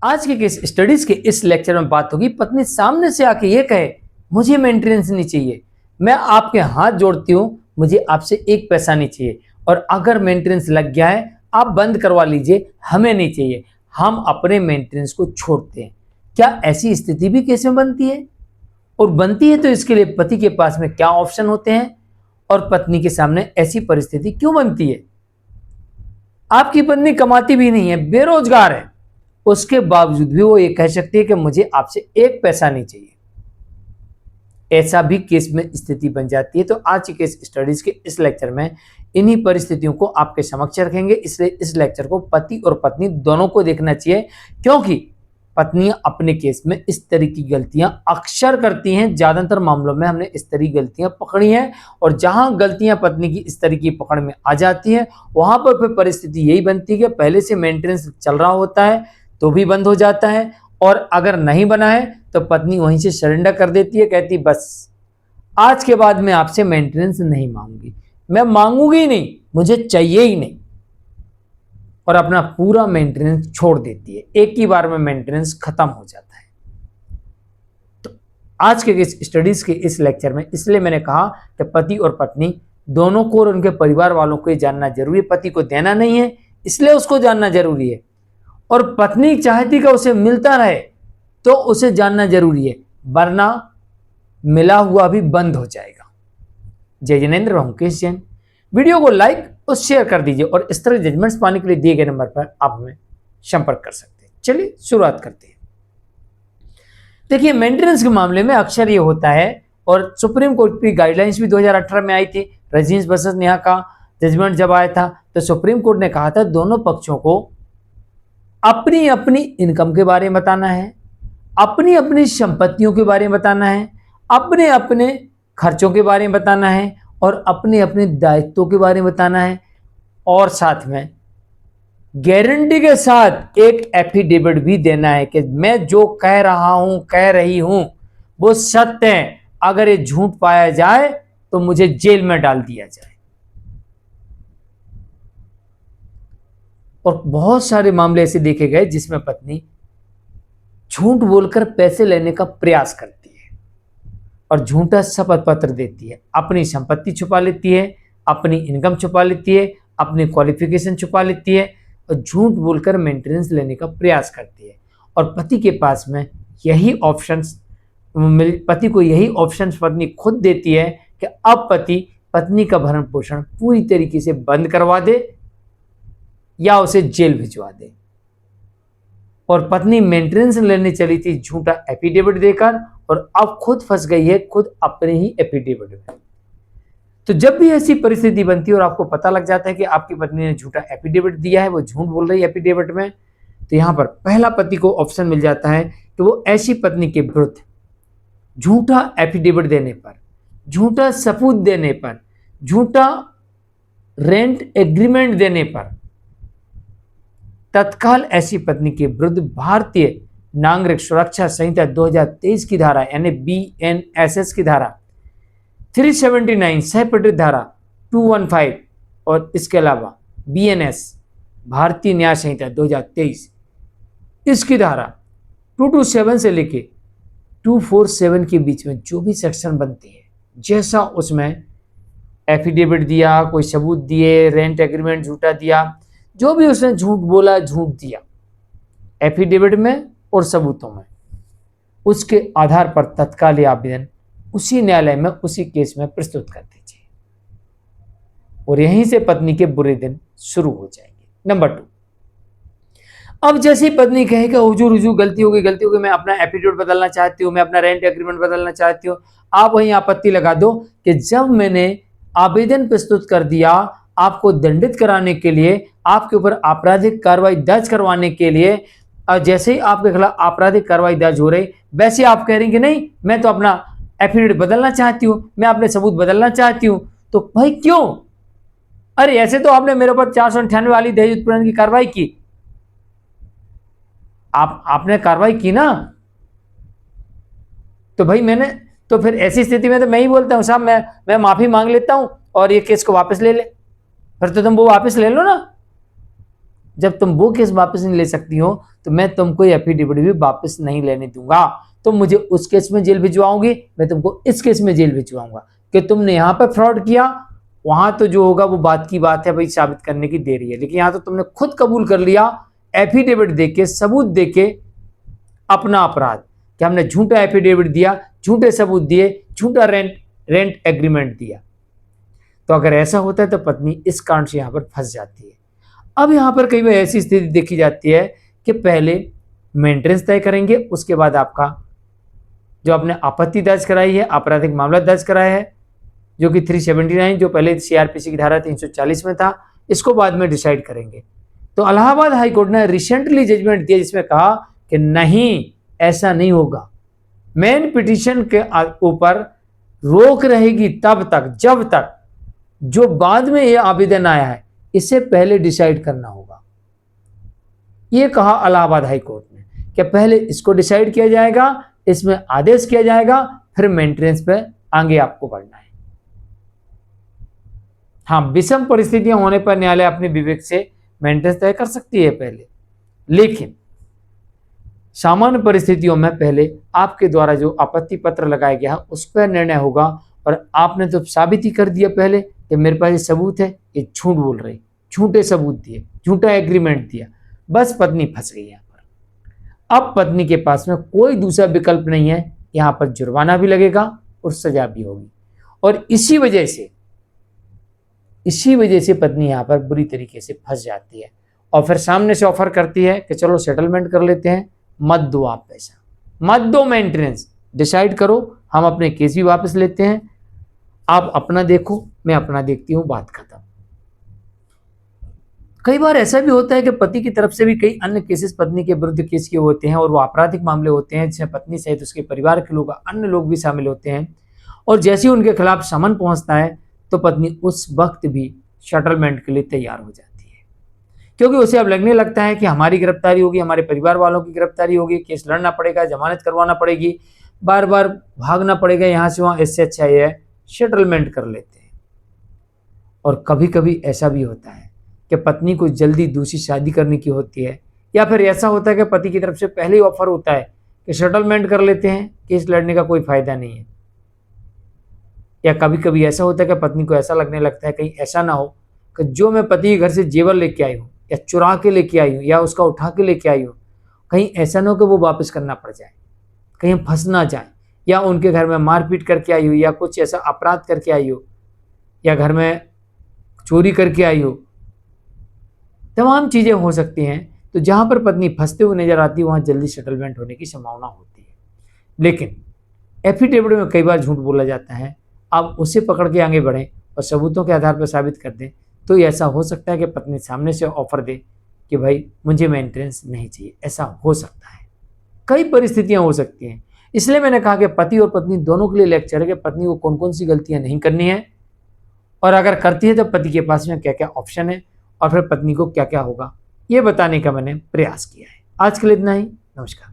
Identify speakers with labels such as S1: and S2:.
S1: आज के case studies के इस लेक्चर में बात होगी, पत्नी सामने से आके ये कहे मुझे मेंटेनेंस नहीं चाहिए, मैं आपके हाथ जोड़ती हूं, मुझे आपसे एक पैसा नहीं चाहिए, और अगर मेंटेनेंस लग गया है आप बंद करवा लीजिए, हमें नहीं चाहिए, हम अपने मेंटेनेंस को छोड़ते हैं। क्या ऐसी स्थिति भी केस में बनती है? और बनती है तो इसके लिए पति के पास में क्या ऑप्शन होते हैं और पत्नी के सामने ऐसी परिस्थिति क्यों बनती है? आपकी पत्नी कमाती भी नहीं है, बेरोजगार है, उसके बावजूद भी वो ये कह सकती है कि मुझे आपसे एक पैसा नहीं चाहिए। ऐसा भी केस में स्थिति बन जाती है। तो आज की केस स्टडीज के इस लेक्चर में इन्हीं परिस्थितियों को आपके समक्ष रखेंगे, इसलिए इस लेक्चर को पति और पत्नी दोनों को देखना चाहिए, क्योंकि पत्नियां अपने केस में इस तरह की गलतियां अक्सर करती हैं। ज्यादातर मामलों में हमने इस तरह की गलतियां पकड़ी हैं, और जहां गलतियां पत्नी की इस तरह की पकड़ में आ जाती हैं, वहां पर फिर परिस्थिति यही बनती है कि पहले से मेंटेनेंस चल रहा होता है तो भी बंद हो जाता है, और अगर नहीं बना है तो पत्नी वहीं से सरेंडर कर देती है, कहती बस आज के बाद मैं आपसे मेंटेनेंस नहीं मांगूंगी, मैं मांगूंगी नहीं, मुझे चाहिए ही नहीं, और अपना पूरा मेंटेनेंस छोड़ देती है। एक ही बार में मेंटेनेंस खत्म हो जाता है। तो आज के इस स्टडीज के इस लेक्चर में इसलिए मैंने कहा कि पति और पत्नी दोनों को और उनके परिवार वालों को ये जानना जरूरी है। पति को देना नहीं है इसलिए उसको जानना जरूरी है, और पत्नी चाहती कि उसे मिलता रहे तो उसे जानना जरूरी है, वरना मिला हुआ भी बंद हो जाएगा। जय जिनेंद्र, मैं मुकेश जैन। वीडियो को लाइक और शेयर कर दीजिए, और इस तरह जजमेंट्स पाने के लिए दिए गए नंबर पर आप हमें संपर्क कर सकते हैं। चलिए शुरुआत करते हैं। देखिए, मेंटेनेंस के मामले में अक्सर ये होता है, और सुप्रीम कोर्ट की गाइडलाइंस भी 2018 में आई थी। रजीन्स वर्सेस नेहा का जजमेंट जब आया था तो सुप्रीम कोर्ट ने कहा था दोनों पक्षों को अपनी अपनी इनकम के बारे में बताना है, अपनी अपनी संपत्तियों के बारे में बताना है, अपने अपने खर्चों के बारे में बताना है, और अपने अपने दायित्वों के बारे में बताना है, और साथ में गारंटी के साथ एक एफिडेविट भी देना है कि मैं जो कह रहा हूं, कह रही हूं, वो सत्य है। अगर ये झूठ पाया जाए तो मुझे जेल में डाल दिया जाए। और बहुत सारे मामले ऐसे देखे गए जिसमें पत्नी झूठ बोलकर पैसे लेने का प्रयास करती है और झूठा शपथ पत्र देती है, अपनी संपत्ति छुपा लेती है, अपनी इनकम छुपा लेती है, अपनी क्वालिफिकेशन छुपा लेती है, और झूठ बोलकर मेंटेनेंस लेने का प्रयास करती है। और पति के पास में यही ऑप्शंस, पति को यही ऑप्शंस पत्नी खुद देती है कि अब पति पत्नी का भरण पोषण पूरी तरीके से बंद करवा दे या उसे जेल भिजवा दे। और पत्नी मेंटेनेंस लेने चली थी झूठा एफिडेविट देकर, और अब खुद फंस गई है खुद अपने ही एफिडेविट में। तो जब भी ऐसी परिस्थिति बनती है और आपको पता लग जाता है कि आपकी पत्नी ने झूठा एफिडेविट दिया है, वो झूठ बोल रही है एफिडेविट में, तो यहां पर पहला पति को ऑप्शन मिल जाता है कि वो ऐसी पत्नी के विरुद्ध झूठा एफिडेविट देने पर, झूठा सबूत देने पर, झूठा रेंट एग्रीमेंट देने पर तत्काल ऐसी पत्नी के विरुद्ध भारतीय नागरिक सुरक्षा संहिता 2023 की धारा यानी BNSS की धारा 379, सह धारा 215, और इसके अलावा BNS भारतीय न्याय संहिता 2023 इसकी धारा 227 से लेके 247 के बीच में जो भी सेक्शन बनती है, जैसा उसमें एफिडेविट दिया, कोई सबूत दिए, रेंट एग्रीमेंट झूठा दिया, जो भी उसने झूठ बोला, झूठ दिया एफिडेविट में और सबूतों में, उसके आधार पर तत्काल आवेदन उसी न्यायालय में उसी केस में प्रस्तुत कर दीजिए, और यहीं से पत्नी के बुरे दिन शुरू हो जाएंगे। नंबर 2, अब जैसी पत्नी कहे कि हुजूर हुजूर गलती हो गई, मैं अपना एफिडेविट बदलना चाहती हूँ, मैं अपना रेंट एग्रीमेंट बदलना चाहती हूँ, आप वहीं आपत्ति लगा दो कि जब मैंने आवेदन प्रस्तुत कर दिया आपको दंडित कराने के लिए, आपके ऊपर आपराधिक कार्रवाई दर्ज करवाने के लिए, जैसे ही आपके खिलाफ आपराधिक कार्रवाई दर्ज हो रही वैसे आप कह रही कि नहीं मैं तो अपना एफिडेविट बदलना चाहती हूँ, मैं अपने सबूत बदलना चाहती हूँ, तो भाई क्यों? अरे ऐसे तो आपने मेरे ऊपर 498 वाली दहेज उत्पीड़न की कार्रवाई की, आपने कार्रवाई की ना, तो भाई मैंने, तो फिर ऐसी स्थिति में तो मैं ही बोलता हूँ साहब मैं माफी मांग लेता हूँ और ये केस को वापस ले ले, फिर तो तुम वो वापस ले लो ना। जब तुम वो केस वापस नहीं ले सकती हो तो मैं तुमको एफिडेविट भी वापस नहीं लेने दूंगा। तुम मुझे उस केस में जेल भिजवाओगे, मैं तुमको इस केस में जेल भिजवाऊंगा कि तुमने यहाँ पर फ्रॉड किया। वहां तो जो होगा वो बात की बात है भाई, साबित करने की देरी है, लेकिन यहाँ तो तुमने खुद कबूल कर लिया एफिडेविट देके, सबूत देके अपना अपराध कि हमने झूठा एफिडेविट दिया, झूठे सबूत दिए, झूठा रेंट एग्रीमेंट दिया। तो अगर ऐसा होता है तो पत्नी इस कारण से यहां पर फंस जाती है। अब यहां पर कई बार ऐसी स्थिति देखी जाती है कि पहले मेंटेनेंस तय करेंगे, उसके बाद आपका जो आपने आपत्ति दर्ज कराई है, आपराधिक मामला दर्ज कराया है जो कि 379, जो पहले सीआरपीसी की धारा 340 में था, इसको बाद में डिसाइड करेंगे। तो इलाहाबाद हाई कोर्ट ने रिसेंटली जजमेंट दिया जिसमें कहा कि नहीं, ऐसा नहीं होगा। मेन पिटीशन के ऊपर रोक रहेगी तब तक जब तक जो बाद में यह आवेदन आया है इसे पहले डिसाइड करना होगा। यह कहा इलाहाबाद हाई कोर्ट ने कि पहले इसको डिसाइड किया जाएगा, इसमें आदेश किया जाएगा, फिर मेंटेनेंस पे आगे आपको बढ़ना है। हाँ, विषम परिस्थितियां होने पर न्यायालय अपने विवेक से मेंटेनेंस तय कर सकती है पहले, लेकिन सामान्य परिस्थितियों में पहले आपके द्वारा जो आपत्ति पत्र लगाया गया उस पर निर्णय होगा। और आपने तो साबित ही कर दिया पहले कि मेरे पास ये सबूत है, ये झूठ बोल रही, झूठे सबूत दिए, झूठा एग्रीमेंट दिया, बस पत्नी फंस गई यहाँ पर। अब पत्नी के पास में कोई दूसरा विकल्प नहीं है, यहाँ पर जुर्माना भी लगेगा और सजा भी होगी। और इसी वजह से पत्नी यहाँ पर बुरी तरीके से फंस जाती है और फिर सामने से ऑफर करती है कि चलो सेटलमेंट कर लेते हैं, मत दो आप पैसा, मत दो मेंटेनेंस, डिसाइड करो, हम अपने केस भी वापस लेते हैं, आप अपना देखो, मैं अपना देखती हूं, बात खत्म। कई बार ऐसा भी होता है कि पति की तरफ से भी कई अन्य केसेस पत्नी के विरुद्ध केस किए होते हैं और वो आपराधिक मामले होते हैं जिसमें पत्नी सहित उसके परिवार के लोग, अन्य लोग भी शामिल होते हैं। और जैसे ही उनके खिलाफ समन पहुंचता है तो पत्नी उस वक्त भी सेटलमेंट के लिए तैयार हो जाती है, क्योंकि उसे अब लगने लगता है कि हमारी गिरफ्तारी होगी, हमारे परिवार वालों की गिरफ्तारी होगी, केस लड़ना पड़ेगा, जमानत करवाना पड़ेगी, बार बार भागना पड़ेगा यहाँ से वहाँ, इससे अच्छा ये है सेटलमेंट कर लेते हैं। और कभी कभी ऐसा भी होता है कि पत्नी को जल्दी दूसरी शादी करने की होती है, या फिर ऐसा होता है कि पति की तरफ से पहले ही ऑफर होता है कि सेटलमेंट कर लेते हैं, केस लड़ने का कोई फायदा नहीं है। या कभी कभी ऐसा होता है कि पत्नी को ऐसा लगने लगता है कहीं ऐसा ना हो कि जो मैं पति के घर से जेवर लेके आई हूँ या चुरा के लेके आई हूँ या उसका उठा के लेके आई हूँ, कहीं ऐसा ना हो कि वो वापस करना पड़ जाए, कहीं फंस ना जाए, या उनके घर में मारपीट करके आई हो या कुछ ऐसा अपराध करके आई हो या घर में चोरी करके आई हो, तमाम चीज़ें हो सकती हैं। तो जहाँ पर पत्नी फंसते हुए नजर आती है वहाँ जल्दी सेटलमेंट होने की संभावना होती है। लेकिन एफिडेविट में कई बार झूठ बोला जाता है, आप उसे पकड़ के आगे बढ़ें और सबूतों के आधार पर साबित कर दें तो ऐसा हो सकता है कि पत्नी सामने से ऑफर दे कि भाई मुझे मेंटेनेंस नहीं चाहिए। ऐसा हो सकता है, कई परिस्थितियां हो सकती हैं। इसलिए मैंने कहा कि पति और पत्नी दोनों के लिए लेक्चर है कि पत्नी को कौन कौन सी गलतियां नहीं करनी है और अगर करती है तो पति के पास में क्या क्या ऑप्शन है और फिर पत्नी को क्या क्या होगा, ये बताने का मैंने प्रयास किया है। आज के लिए इतना ही। नमस्कार।